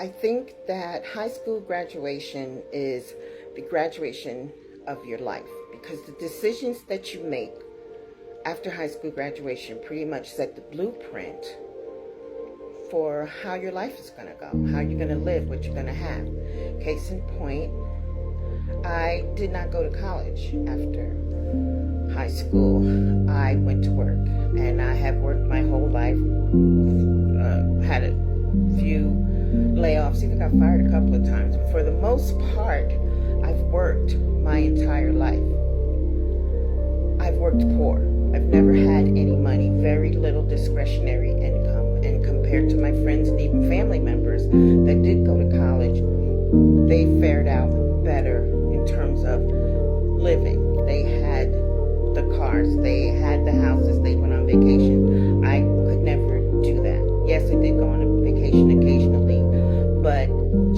I think that high school graduation is the graduation of your life because the decisions that you make after high school graduation pretty much set the blueprint for how your life is going to go, how you're going to live, what you're going to have. Case in point, I did not go to college after high school. I went to work, and I have worked my whole life, had a few layoffs, even got fired a couple of times. But for the most part, I've worked my entire life. I've worked poor. I've never had any money, very little discretionary income. And compared to my friends and even family members that did go to college, they fared out better in terms of living. They had the cars, they had the houses, they went on vacation. I could never do that. Yes, I did go on a vacation occasionally, but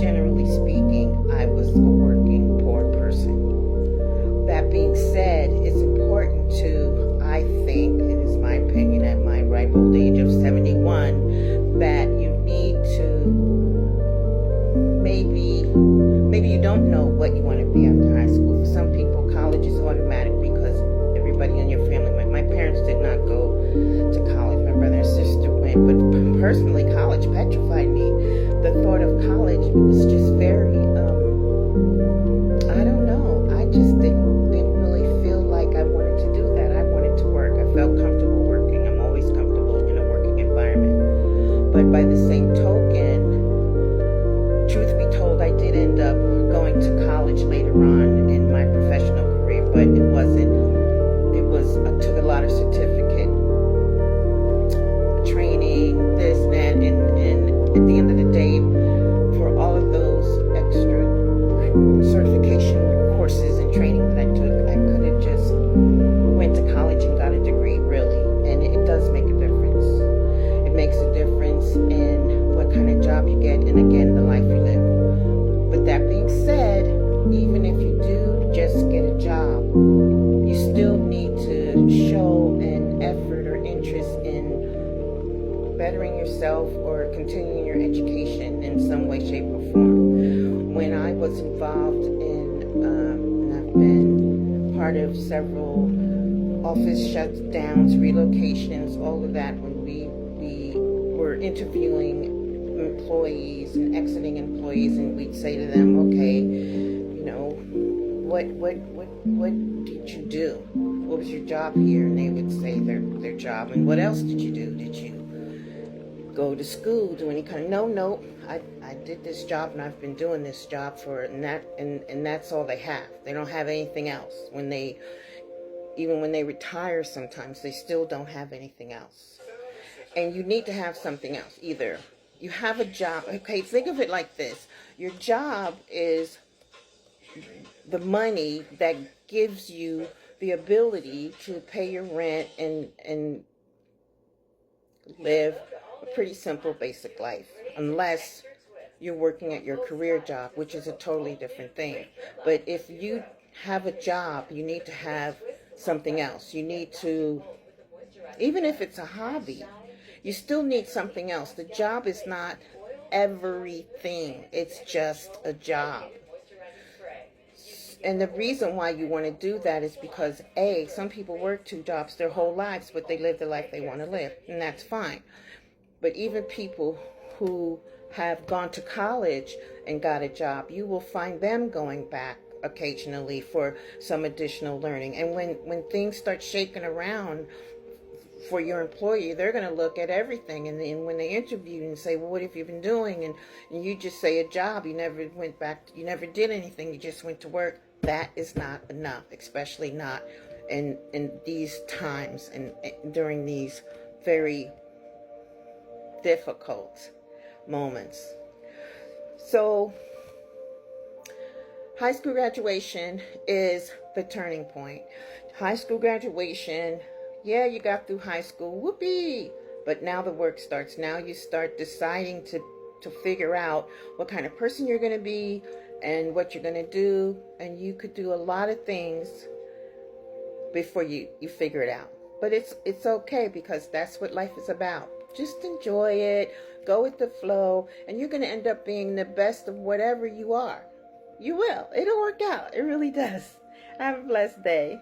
generally speaking, I was a working poor person. That being said, it's important to, I think, it is my opinion at my ripe old age of 71, that you need to maybe you don't know what you want to be after high school. For some people, college is automatic because everybody in your family went. My parents did not go to college. My brother and sister went, but personally, college petrified me. The thought of college was just very, I don't know. I just didn't really feel like I wanted to do that. I wanted to work. I felt comfortable working. I'm always comfortable in a working environment. But by the same token, truth be told, I did end up going to college later on in my professional career, but I took a lot of certificate training, this, that, and at the end of the day, for all of those extra certification courses and training that I took, I could have just went to college and got a degree, really. And it does make a difference. It makes a difference in what kind of job you get and, again, the life you live. But that being said, even if you do just get a job, you still need to show an effort or interest in bettering yourself or continuing your education in some way, shape, or form. When I was involved in, and I've been part of several office shutdowns, relocations, all of that, when we were interviewing employees and exiting employees, and we'd say to them, okay, what did you do? What was your job here? And they would say their job. And what else did you do? Did you go to school, do any kind of, no, I did this job and I've been doing this job for, and that's all they have. They don't have anything else. Even when they retire sometimes, they still don't have anything else. And you need to have something else. Either you have a job, okay, think of it like this. Your job is the money that gives you the ability to pay your rent and live a pretty simple, basic life, unless you're working at your career job, which is a totally different thing. But if you have a job, you need to have something else. You need to, even if it's a hobby, you still need something else. The job is not everything. It's just a job. And the reason why you want to do that is because, A, some people work two jobs their whole lives, but they live the life they want to live, and that's fine. But even people who have gone to college and got a job, you will find them going back occasionally for some additional learning. And when things start shaking around for your employer, they're going to look at everything. And then when they interview you and say, well, what have you been doing? And you just say a job. You never went back. You never did anything. You just went to work. That is not enough, especially not in these times and during these very difficult moments. So high school graduation is the turning point. High school graduation, yeah, you got through high school, whoopee! But now the work starts. Now you start deciding to figure out what kind of person you're going to be and what you're going to do. And you could do a lot of things before you figure it out. But it's okay, because that's what life is about. Just enjoy it. Go with the flow, and you're going to end up being the best of whatever you are. You will. It'll work out. It really does. Have a blessed day.